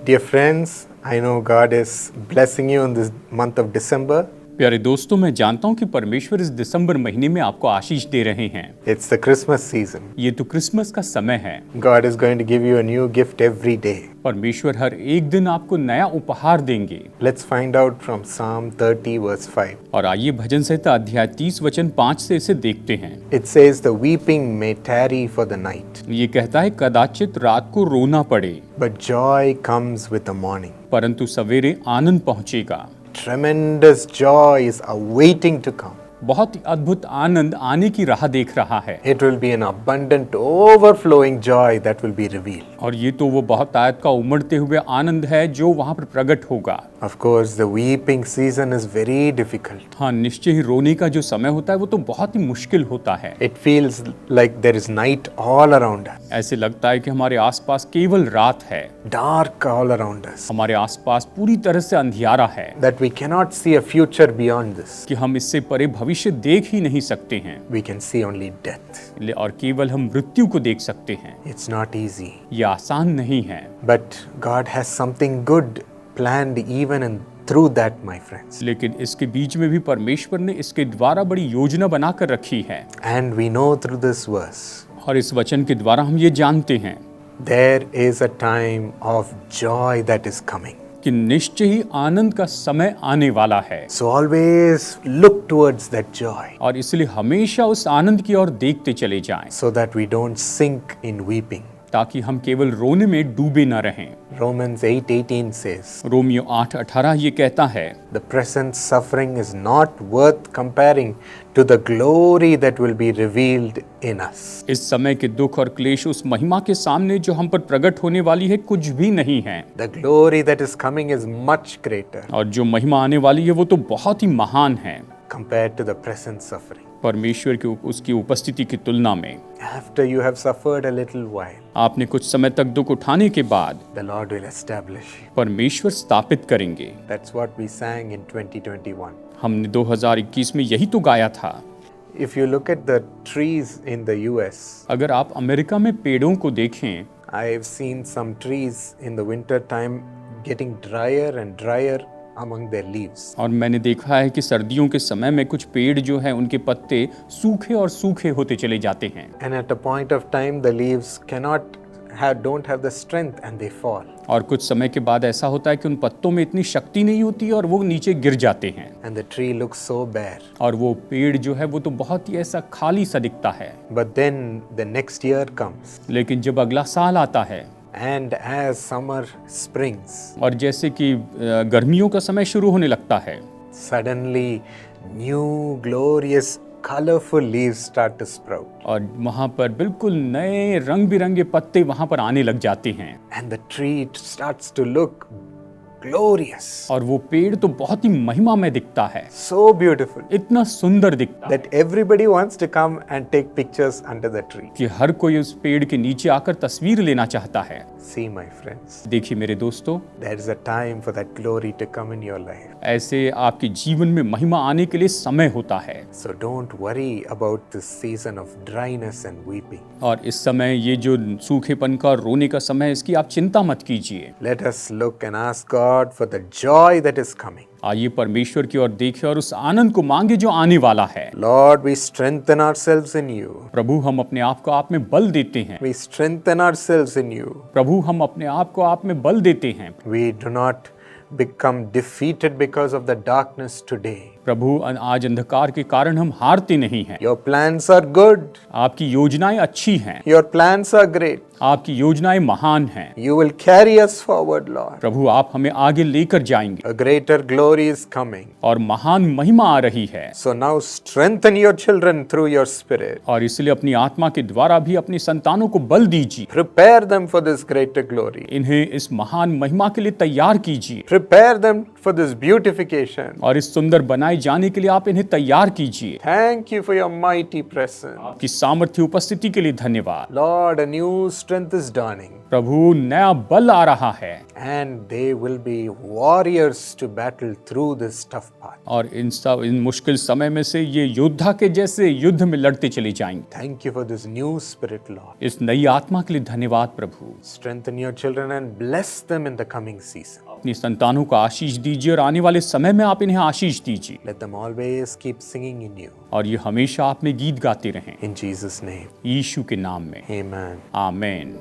Dear friends, I know God is blessing you in this month of December. प्यारे दोस्तों, मैं जानता हूं कि परमेश्वर इस दिसंबर महीने में आपको आशीष दे रहे हैं। It's the Christmas season. ये तो क्रिसमस का समय है। God is going to give you a new gift every day. परमेश्वर हर एक दिन आपको नया उपहार देंगे। Let's find out from Psalm 30 verse 5. और आइए भजन संहिता अध्याय 30 वचन 5 से इसे देखते हैं। It says, the weeping may tarry for the night, ये कहता है कदाचित रात को रोना पड़े, but joy comes with the morning. परंतु सवेरे आनंद पहुंचेगा। Tremendous joy is awaiting to come. बहुत ही अद्भुत आनंद आने की राह देख रहा है। It will be an abundant, overflowing joy that will be revealed. और ये तो वो बहुत आयत का उमड़ते हुए आनंद है जो वहां पर प्रकट होगा। Of course, the weeping season is very difficult. हाँ, निश्चय ही रोने का जो समय होता है वो तो बहुत ही मुश्किल होता है। It feels like there is night all around us, ऐसे लगता है कि हमारे आसपास केवल रात है, dark all around us, हमारे आसपास पूरी तरह से अंधियारा है, that we cannot see a future beyond this. कि हम इससे परे भविष्य देख ही नहीं सकते हैं We can see only death. और केवल हम मृत्यु को देख सकते हैं। It's not easy. ये आसान नहीं है, But God has something good planned even in through that, my friends. लेकिन इसके बीच में भी परमेश्वर ने इसके द्वारा बड़ी योजना बनाकर रखी है। And we know through this verse, और इस वचन के द्वारा हम ये जानते हैं there is a time of joy that is coming. कि निश्चय ही आनंद का समय आने वाला है। So always look towards that joy, और इसलिए हमेशा उस आनंद की ओर देखते चले जाएं, so that we don't sink in weeping. ताकि हम केवल रोने में डूबे न रहें। Romans 8:18 says, रोमियो 8:18 ये कहता है, the present suffering is not worth comparing to the glory that will be revealed in us. इस समय के दुख और क्लेश उस महिमा के सामने जो हम पर प्रकट होने वाली है कुछ भी नहीं है। The glory that is coming is much greater और जो महिमा आने वाली है वो तो बहुत ही महान है compared to the present suffering. परमेश्वर की उसकी उपस्थिति की तुलना में। After you have suffered a little while, आपने कुछ समय तक दुख उठाने के बाद the Lord will establish you. परमेश्वर स्थापित करेंगे। That's what we sang in 2021. हमने 2021 में यही तो गाया था। If you look at the trees in the US, अगर आप अमेरिका में पेड़ों को देखें, I've seen some trees in the winter time getting drier and drier among their leaves. और मैंने देखा है कि सर्दियों के समय में कुछ पेड़ जो है उनके पत्ते सूखे और सूखे होते चले जाते हैं। And at a point of time, the leaves don't have the strength and they fall. और कुछ समय के बाद ऐसा होता है कि उन पत्तों में इतनी शक्ति नहीं होती और वो नीचे गिर जाते हैं। And the tree looks so bare. और वो पेड़ जो है वो तो बहुत ही ऐसा खाली सा दिखता है। But then the next year comes. लेकिन जब अगला साल आता है And as summer springs, और जैसे कि गर्मियों का समय शुरू होने लगता है, suddenly new glorious colorful leaves start to sprout. और वहाँ पर बिल्कुल नए रंग बिरंगे पत्ते वहाँ पर आने लग जाते हैं। And the tree starts to look glorious. और वो पेड़ तो बहुत ही महिमा में दिखता है, So beautiful इतना सुंदर दिखता है that everybody wants to come and take pictures under the tree. कि हर कोई उस पेड़ के नीचे आकर तस्वीर लेना चाहता है। See, my friends, देखिए मेरे दोस्तों, there is a time for that glory to come in your life. ऐसे आपके जीवन में महिमा आने के लिए समय होता है। So don't worry about this season of dryness and weeping. और इस समय ये जो सूखेपन का और रोने का समय है, इसकी आप चिंता मत कीजिए। Let us look and ask God for the joy that is coming. आइए परमेश्वर की ओर देखें और उस आनंद को मांगे जो आने वाला है। Lord, we strengthen ourselves in you. प्रभु, हम अपने आप को आप में बल देते हैं। We strengthen ourselves in you. प्रभु, हम अपने आप को आप में बल देते हैं। We do not become defeated because of the darkness today. प्रभु, आज अंधकार के कारण हम हारते नहीं हैं। Your plans are good. आपकी योजनाएं अच्छी हैं, Your plans are great. आपकी योजनाएं महान हैं। You will carry us forward, Lord. प्रभु, आप हमें आगे लेकर जाएंगे A greater glory is coming. और महान महिमा आ रही है। So now strengthen your children through your spirit. और इसलिए अपनी आत्मा के द्वारा भी अपनी संतानों को बल दीजिए। Prepare them for this greater glory. इन्हें इस महान महिमा के लिए तैयार कीजिए Prepare them for this beautification. और इस सुंदर बनाई बनाए जाने के लिए आप इन्हें तैयार कीजिए। Thank you for your mighty presence. आपकी सामर्थ्य उपस्थिति के लिए धन्यवाद। Lord, a new strength is dawning, प्रभु, नया बल आ रहा है and they will be warriors to battle through this tough path. और इन मुश्किल समय में से ये योद्धा के जैसे युद्ध में लड़ते चले जाएंगे। Thank you for this new spirit, Lord. इस नई आत्मा के लिए धन्यवाद प्रभु। Strengthen your children and bless them in the coming season. अपनी संतानों को आशीष दीजिए और आने वाले समय में आप इन्हें आशीष दीजिए Let them always keep singing in you. और ये हमेशा आप में गीत गाते रहें। In Jesus' name, यीशु के नाम में amen. आमीन।